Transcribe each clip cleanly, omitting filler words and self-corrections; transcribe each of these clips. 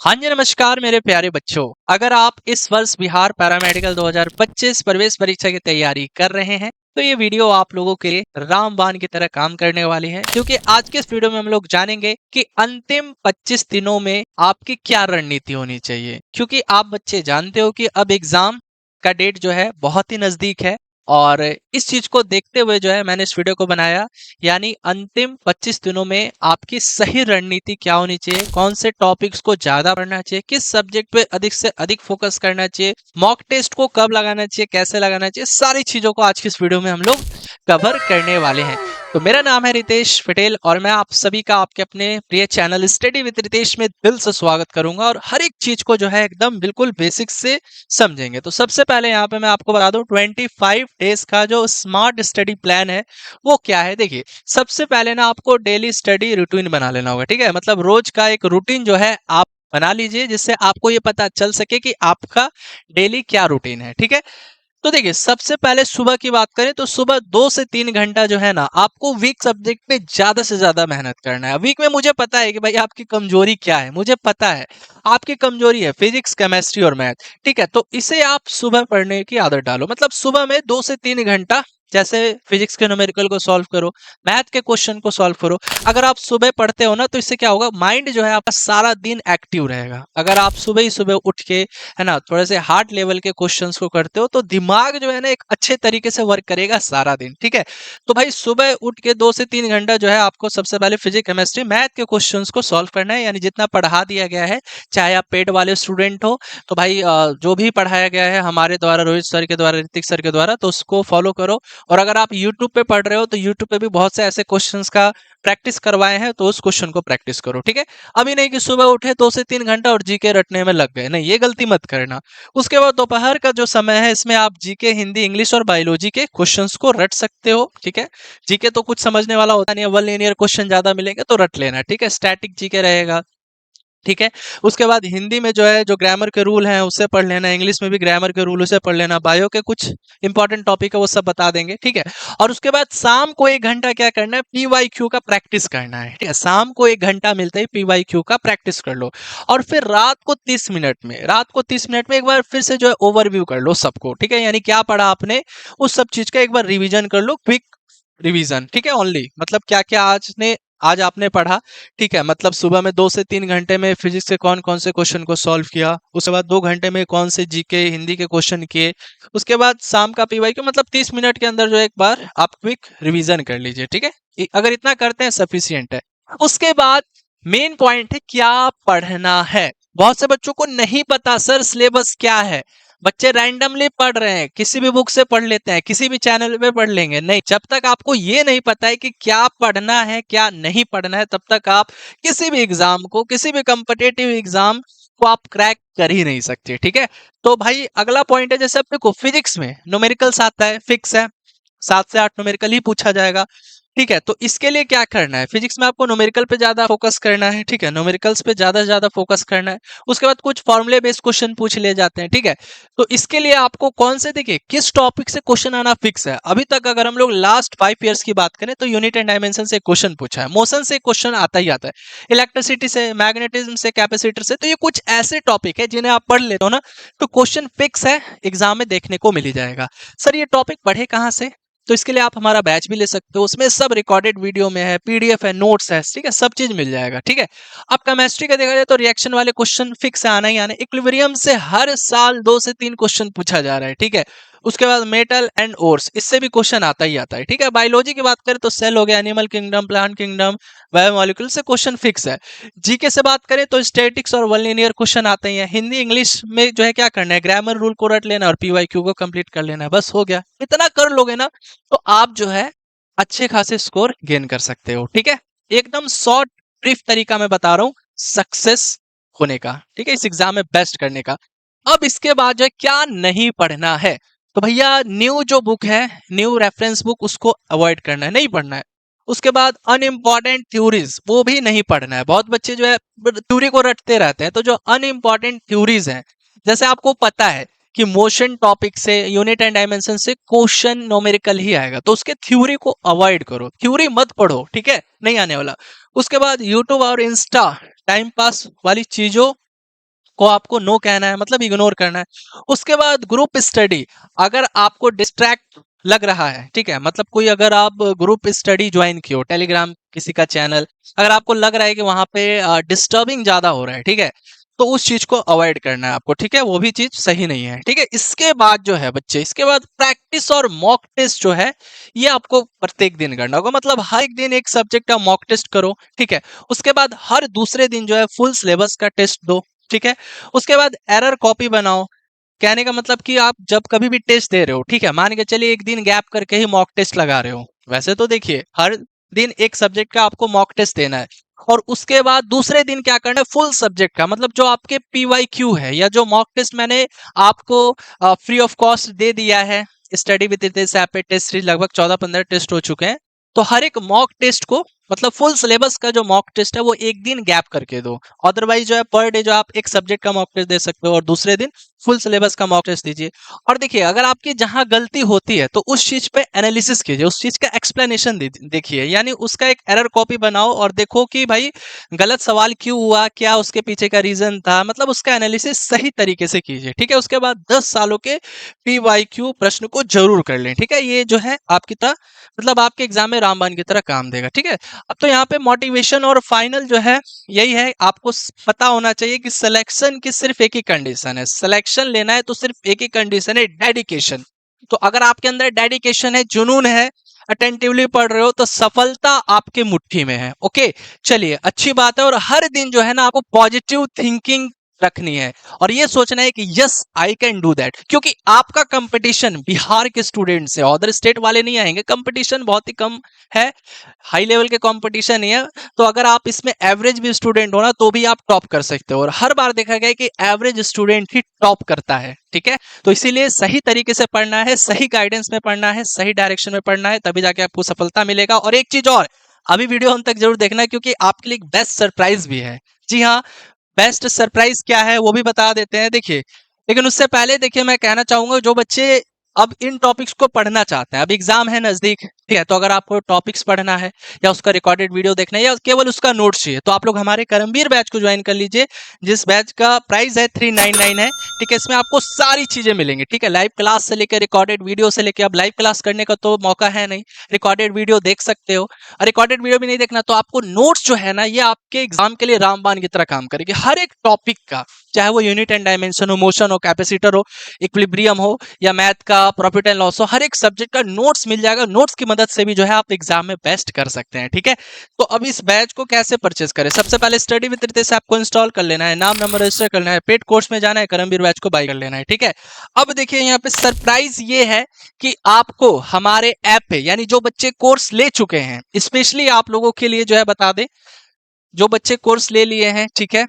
हाँ जी, नमस्कार मेरे प्यारे बच्चों। अगर आप इस वर्ष बिहार पैरामेडिकल 2025 प्रवेश परीक्षा की तैयारी कर रहे हैं तो ये वीडियो आप लोगों के लिए रामबाण की तरह काम करने वाली है, क्योंकि आज के इस वीडियो में हम लोग जानेंगे कि अंतिम 25 दिनों में आपकी क्या रणनीति होनी चाहिए। क्योंकि आप बच्चे जानते हो कि अब एग्जाम का डेट जो है बहुत ही नजदीक है, और इस चीज को देखते हुए जो है मैंने इस वीडियो को बनाया। यानी अंतिम 25 दिनों में आपकी सही रणनीति क्या होनी चाहिए, कौन से टॉपिक्स को ज्यादा पढ़ना चाहिए, किस सब्जेक्ट पे अधिक से अधिक फोकस करना चाहिए, मॉक टेस्ट को कब लगाना चाहिए, कैसे लगाना चाहिए, सारी चीजों को आज की इस वीडियो में हम लोग कवर करने वाले हैं। तो मेरा नाम है रितेश पटेल और मैं आप सभी का आपके अपने प्रिय चैनल स्टडी विद रितेश में दिल से स्वागत करूंगा, और हर एक चीज को जो है एकदम बिल्कुल बेसिक से समझेंगे। तो सबसे पहले यहाँ पे मैं आपको बता दूं 25 डेज का जो स्मार्ट स्टडी प्लान है वो क्या है। देखिए, सबसे पहले ना आपको डेली स्टडी रूटीन बना लेना होगा, ठीक है। मतलब रोज का एक रूटीन जो है आप बना लीजिए, जिससे आपको ये पता चल सके कि आपका डेली क्या रूटीन है, ठीक है। तो देखिए, सबसे पहले सुबह की बात करें तो सुबह 2 से 3 घंटा जो है ना आपको वीक सब्जेक्ट पे ज्यादा से ज्यादा मेहनत करना है। वीक में मुझे पता है कि भाई आपकी कमजोरी क्या है, मुझे पता है आपकी कमजोरी है फिजिक्स, केमिस्ट्री और मैथ, ठीक है। तो इसे आप सुबह पढ़ने की आदत डालो। मतलब सुबह में 2 से 3 घंटा, जैसे फिजिक्स के न्यूमेरिकल को सॉल्व करो, मैथ के क्वेश्चन को सॉल्व करो। अगर आप सुबह पढ़ते हो ना तो इससे क्या होगा, माइंड जो है आपका सारा दिन एक्टिव रहेगा। अगर आप सुबह ही सुबह उठ के है ना थोड़े से हार्ड लेवल के क्वेश्चंस को करते हो तो दिमाग जो है ना एक अच्छे तरीके से वर्क करेगा सारा दिन, ठीक है। तो भाई सुबह उठ के 2 से 3 घंटा जो है आपको सबसे पहले फिजिक्स, केमिस्ट्री, मैथ के क्वेश्चंस को सॉल्व करना है। यानी जितना पढ़ा दिया गया है, चाहे आप पेड वाले स्टूडेंट हो तो भाई जो भी पढ़ाया गया है हमारे द्वारा, रोहित सर के द्वारा, ऋतिक सर के द्वारा, तो उसको फॉलो करो। और अगर आप यूट्यूब पे पढ़ रहे हो तो यूट्यूब पे भी बहुत से ऐसे क्वेश्चंस का प्रैक्टिस करवाए हैं, तो उस क्वेश्चन को प्रैक्टिस करो, ठीक है। अभी नहीं कि सुबह उठे 2 से 3 घंटा और जीके रटने में लग गए, नहीं, ये गलती मत करना। उसके बाद दोपहर का जो समय है इसमें आप जीके, हिंदी, इंग्लिश और बायोलॉजी के क्वेश्चंस को रट सकते हो, ठीक है। जीके तो कुछ समझने वाला होता नहीं है, वन लिनियर क्वेश्चन ज्यादा मिलेंगे तो रट लेना, ठीक है। स्टैटिक जीके रहेगा, ठीक है। उसके बाद हिंदी में जो है जो ग्रामर के रूल हैं उससे पढ़ लेना, इंग्लिश में भी ग्रामर के रूल उसे पढ़ लेना, बायो के कुछ इंपॉर्टेंट टॉपिक है वो सब बता देंगे, ठीक है। और उसके बाद शाम को 1 घंटा क्या करना है, पीवाईक्यू का प्रैक्टिस करना है, ठीक है। शाम को 1 घंटा मिलता है, पीवाईक्यू का प्रैक्टिस कर लो। और फिर रात को 30 मिनट में एक बार फिर से जो है ओवरव्यू कर लो सबको, ठीक है। यानी क्या पढ़ा आपने उस सब चीज का एक बार रिवीजन कर लो, क्विक रिवीजन, ठीक है। ओनली मतलब क्या क्या आज आपने पढ़ा, ठीक है। मतलब सुबह में 2 से 3 घंटे में फिजिक्स के कौन कौन से क्वेश्चन को सॉल्व किया, उसके बाद 2 घंटे में कौन से जीके, हिंदी के क्वेश्चन किए, उसके बाद शाम का पीवाई क्यू, मतलब 30 मिनट के अंदर जो एक बार आप क्विक रिवीजन कर लीजिए, ठीक है। अगर इतना करते हैं सफिशियंट है। उसके बाद मेन पॉइंट है क्या पढ़ना है। बहुत से बच्चों को नहीं पता सर सिलेबस क्या है। बच्चे रैंडमली पढ़ रहे हैं, किसी भी बुक से पढ़ लेते हैं, किसी भी चैनल पे पढ़ लेंगे, नहीं। जब तक आपको ये नहीं पता है कि क्या पढ़ना है क्या नहीं पढ़ना है, तब तक आप किसी भी एग्जाम को, किसी भी कॉम्पिटेटिव एग्जाम को आप क्रैक कर ही नहीं सकते, ठीक है। तो भाई अगला पॉइंट है, जैसे अपने को फिजिक्स में न्यूमेरिकल्स आता है, फिक्स है, 7 से 8 न्यूमेरिकल ही पूछा जाएगा, ठीक है। तो इसके लिए क्या करना है, फिजिक्स में आपको न्यूमेरिकल पे ज्यादा फोकस करना है, ठीक है। न्यूमेरिकल्स पे ज्यादा से ज्यादा फोकस करना है। उसके बाद कुछ फॉर्मूले बेस्ड क्वेश्चन पूछ लिए जाते हैं, ठीक है। तो इसके लिए आपको कौन से, देखिए किस टॉपिक से क्वेश्चन आना फिक्स है। अभी तक अगर हम लोग लास्ट 5 ईयर्स की बात करें तो यूनिट एंड डायमेंशन से क्वेश्चन पूछा है, मोशन से क्वेश्चन आता ही आता है, इलेक्ट्रिसिटी से, मैग्नेटिज्म से, कैपेसिटर से। तो ये कुछ ऐसे टॉपिक है जिन्हें आप पढ़ लेते हो ना तो क्वेश्चन फिक्स है, एग्जाम में देखने को मिल ही जाएगा। सर ये टॉपिक पढ़े कहाँ से, तो इसके लिए आप हमारा बैच भी ले सकते हो, उसमें सब रिकॉर्डेड वीडियो में है, पीडीएफ है, नोट्स है, ठीक है, सब चीज मिल जाएगा, ठीक है। अब केमिस्ट्री का देखा जाए तो रिएक्शन वाले क्वेश्चन फिक्स आना ही आना, इक्विलिब्रियम से हर साल 2 से 3 क्वेश्चन पूछा जा रहा है, ठीक है। उसके बाद मेटल एंड ओर्स, इससे भी क्वेश्चन आता ही आता है, ठीक है। बायोलॉजी की बात करें तो सेल हो गया, animal kingdom, plant kingdom, biomolecule से क्वेश्चन फिक्स है। जीके से बात करें तो स्टैटिक्स और वन लिनियर क्वेश्चन आते ही हैं। हिंदी इंग्लिश में जो है क्या करना है, ग्रामर रूल को रट लेना और पीवाईक्यू को कंप्लीट कर लेना है, बस हो गया। इतना कर लोगे ना तो आप जो है अच्छे खासे स्कोर गेन कर सकते हो, ठीक है। एकदम शॉर्ट ब्रीफ तरीका मैं बता रहा हूं सक्सेस होने का, ठीक है, इस एग्जाम में बेस्ट करने का। अब इसके बाद जो है क्या नहीं पढ़ना है, तो भैया न्यू जो बुक है, न्यू रेफरेंस बुक, उसको अवॉइड करना है, नहीं पढ़ना है। उसके बाद अनइम्पॉर्टेंट थ्योरीज, वो भी नहीं पढ़ना है। बहुत बच्चे जो है थ्योरी को रटते रहते हैं, तो जो अनइम्पॉर्टेंट थ्योरीज हैं, जैसे आपको पता है कि मोशन टॉपिक से, यूनिट एंड डायमेंशन से क्वेश्चन न्यूमेरिकल ही आएगा, तो उसके थ्योरी को अवॉइड करो, थ्योरी मत पढ़ो, ठीक है, नहीं आने वाला। उसके बाद यूट्यूब और इंस्टा टाइम पास वाली चीजों को आपको नो कहना है, मतलब इग्नोर करना है। उसके बाद ग्रुप स्टडी, अगर आपको डिस्ट्रैक्ट लग रहा है, ठीक है, मतलब कोई अगर आप ग्रुप स्टडी ज्वाइन किए हो टेलीग्राम किसी का चैनल, अगर आपको लग रहा है कि वहां पे डिस्टर्बिंग ज्यादा हो रहा है, ठीक है, तो उस चीज को अवॉइड करना है आपको, ठीक है, वो भी चीज सही नहीं है, ठीक है। इसके बाद जो है बच्चे, इसके बाद प्रैक्टिस और मॉक टेस्ट जो है ये आपको प्रत्येक दिन करना होगा, मतलब हर एक दिन एक सब्जेक्ट का मॉक टेस्ट करो, ठीक है। उसके बाद हर दूसरे दिन जो है फुल सिलेबस का टेस्ट दो, ठीक है। उसके बाद एरर कॉपी बनाओ, कहने का मतलब कि आप जब कभी भी टेस्ट दे रहे हो, ठीक है, मान के चलिए एक दिन गैप करके ही मॉक टेस्ट लगा रहे हो, वैसे तो देखिए हर दिन एक सब्जेक्ट का आपको मॉक टेस्ट देना है, और उसके बाद दूसरे दिन क्या करना है, फुल सब्जेक्ट का, मतलब जो आपके पीवाईक्यू है या जो मॉक टेस्ट मैंने आपको फ्री ऑफ कॉस्ट दे दिया है, स्टडी विद रितेश ऐप पे टेस्ट सीरीज लगभग 14-15 टेस्ट हो चुके हैं, तो हर एक मॉक टेस्ट को, मतलब फुल सिलेबस का जो मॉक टेस्ट है वो एक दिन गैप करके दो। अदरवाइज जो है पर डे जो आप एक सब्जेक्ट का मॉक टेस्ट दे सकते हो और दूसरे दिन फुल सिलेबस का मॉक टेस्ट दीजिए। और देखिए अगर आपकी जहां गलती होती है तो उस चीज पे एनालिसिस कीजिए, उस चीज का एक्सप्लेनेशन देखिए, यानी उसका एक एरर कॉपी बनाओ और देखो कि भाई गलत सवाल क्यों हुआ, क्या उसके पीछे का रीजन था, मतलब उसका एनालिसिस सही तरीके से कीजिए, ठीक है। उसके बाद 10 सालों के पीवाईक्यू प्रश्न को जरूर कर लें, ठीक है। ये जो है आपकी तरह, मतलब आपके एग्जाम में रामबाण की तरह काम देगा, ठीक है। अब तो यहाँ पे मोटिवेशन और फाइनल जो है यही है, आपको पता होना चाहिए कि सिलेक्शन की सिर्फ एक ही कंडीशन है, सिलेक्शन लेना है तो सिर्फ एक ही कंडीशन है, डेडिकेशन। तो अगर आपके अंदर डेडिकेशन है, जुनून है, अटेंटिवली पढ़ रहे हो, तो सफलता आपके मुट्ठी में है। ओके, चलिए अच्छी बात है। और हर दिन जो है ना आपको पॉजिटिव थिंकिंग रखनी है और ये सोचना है कि yes I can do that, क्योंकि आपका कंपटीशन बिहार के स्टूडेंट से, अदर स्टेट वाले नहीं आएंगे, कंपटीशन बहुत ही कम है, हाई लेवल के कंपटीशन ही है। तो अगर आप इसमें एवरेज भी स्टूडेंट हो ना तो भी आप टॉप कर सकते हो, और हर बार देखा गया है कि एवरेज स्टूडेंट ही टॉप करता है, ठीक है। तो इसीलिए सही तरीके से पढ़ना है, सही गाइडेंस में पढ़ना है, सही डायरेक्शन में पढ़ना है, तभी जाके आपको सफलता मिलेगा। और एक चीज और, अभी वीडियो अंत तक जरूर देखना है क्योंकि आपके लिए एक बेस्ट सरप्राइज भी है। जी हाँ, बेस्ट सरप्राइज क्या है वो भी बता देते हैं, देखिए। लेकिन उससे पहले देखिए मैं कहना चाहूंगा, जो बच्चे अब इन टॉपिक्स को पढ़ना चाहते हैं, अब एग्जाम है नजदीक, ठीक है, तो अगर आपको टॉपिक्स पढ़ना है या उसका रिकॉर्डेड वीडियो देखना है या केवल उसका नोट्स चाहिए, तो आप लोग हमारे करमवीर बैच को ज्वाइन कर लीजिए, जिस बैच का प्राइस है 399 है, ठीक है। इसमें आपको सारी चीजें मिलेंगी, ठीक है, लाइव क्लास से लेकर रिकॉर्डेड वीडियो से लेकर, अब लाइव क्लास करने का तो मौका है नहीं, रिकॉर्डेड वीडियो देख सकते हो, और रिकॉर्डेड वीडियो भी नहीं देखना तो आपको नोट्स जो है ना ये आपके एग्जाम के लिए रामबाण की तरह काम करेगी, हर एक टॉपिक का, चाहे वो यूनिट एंड डायमेंशन हो, मोशन हो, कैपेसिटर हो, इक्विलिब्रियम हो, या मैथ का प्रॉफिट एंड लॉस हो, हर एक सब्जेक्ट का नोट्स मिल जाएगा। नोट्स की मदद से भी जो है आप एग्जाम में बेस्ट कर सकते हैं, ठीक है। तो अब इस बैच को कैसे परचेस करें, सबसे पहले स्टडी विद रितेश ऐप को इंस्टॉल कर लेना है, नाम नंबर रजिस्टर करना है, पेड कोर्स में जाना है, करमवीर बैच को बाय कर लेना है, ठीक है। अब देखिए यहाँ पे सरप्राइज ये है कि आपको हमारे ऐप पे, यानी जो बच्चे कोर्स ले चुके हैं, स्पेशली आप लोगों के लिए जो है बता दें, जो बच्चे कोर्स ले लिए हैं, ठीक है,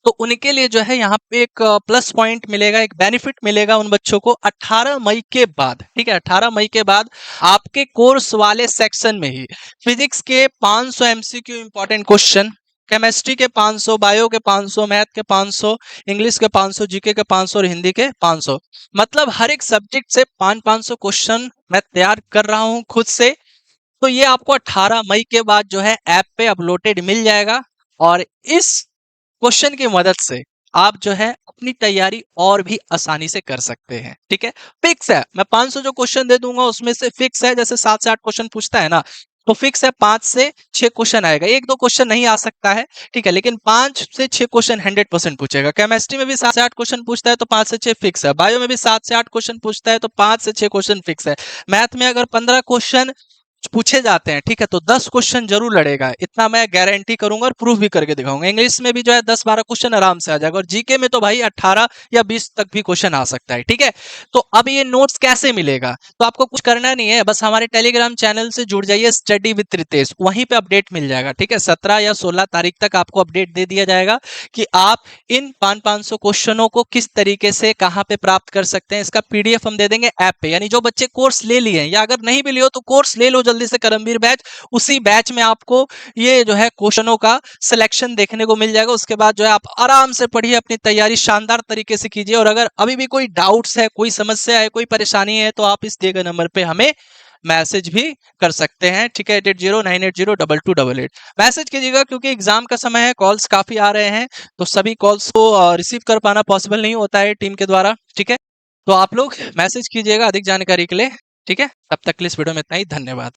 तो उनके लिए जो है यहाँ पे एक प्लस पॉइंट मिलेगा, एक बेनिफिट मिलेगा उन बच्चों को 18 मई के बाद, ठीक है। 18 मई के बाद आपके कोर्स वाले सेक्शन में ही फिजिक्स के 500 एमसीक्यू इंपॉर्टेंट क्वेश्चन, केमिस्ट्री के 500, बायो के 500, मैथ के 500, इंग्लिश के 500, जीके के 500 और हिंदी के 500, मतलब हर एक सब्जेक्ट से 500 क्वेश्चन मैं तैयार कर रहा हूं खुद से। तो ये आपको 18 मई के बाद जो है ऐप पे अपलोडेड मिल जाएगा, और इस क्वेश्चन की मदद से आप जो है अपनी तैयारी और भी आसानी से कर सकते हैं, ठीक है। फिक्स है, मैं 500 जो क्वेश्चन दे दूंगा उसमें से फिक्स है, जैसे 7 से 8 क्वेश्चन पूछता है ना, तो फिक्स है 5 से 6 क्वेश्चन आएगा, एक दो क्वेश्चन नहीं आ सकता है, ठीक है, लेकिन 5 से 6 क्वेश्चन 100% पूछेगा। केमिस्ट्री में भी 7 से 8 क्वेश्चन पूछता है तो 5 से 6 फिक्स है, बायो में भी 7 से 8 क्वेश्चन पूछता है तो 5 से 6 क्वेश्चन फिक्स है, मैथ में अगर 15 क्वेश्चन पूछे जाते हैं, ठीक है, तो 10 क्वेश्चन जरूर लड़ेगा, इतना मैं गारंटी करूंगा और प्रूफ भी करके दिखाऊंगा। इंग्लिश में भी जो है 10-12 क्वेश्चन आराम से आ जाएगा, और जीके में तो भाई 18 या 20 तक भी क्वेश्चन आ सकता है, ठीक है। तो अब ये नोट्स कैसे मिलेगा, तो आपको कुछ करना नहीं है, बस हमारे टेलीग्राम चैनल से जुड़ जाइए, स्टडी विद रितेश, वहीं पे अपडेट मिल जाएगा, ठीक है। 17 या 16 तारीख तक आपको अपडेट दे दिया जाएगा कि आप इन 500 क्वेश्चनों को किस तरीके से कहां पे प्राप्त कर सकते हैं। इसका पीडीएफ हम दे देंगे ऐप पे, यानी जो बच्चे कोर्स ले लिए हैं या अगर नहीं भी लियो तो कोर्स ले लो जल्दी से, करमवीर बैच, उसी बैच में आपको ये जो है क्वेश्चनों का सिलेक्शन देखने को मिल जाएगा। उसके बाद जो है आप आराम से पढ़िए, अपनी तैयारी शानदार तरीके से कीजिए, और अगर अभी भी कोई डाउट्स है, कोई समस्या है, कोई परेशानी है, तो आप इस दिए गए नंबर पे हमें मैसेज भी कर सकते हैं, ठीक है। 8809802288 मैसेज कीजिएगा, क्योंकि एग्जाम का समय है, कॉल्स काफी आ रहे हैं, तो सभी कॉल्स को रिसीव कर पाना पॉसिबल नहीं होता है टीम के द्वारा, ठीक है। तो आप लोग मैसेज कीजिएगा अधिक जानकारी के लिए, ठीक है। तब तक के लिए इस वीडियो में इतना ही, धन्यवाद।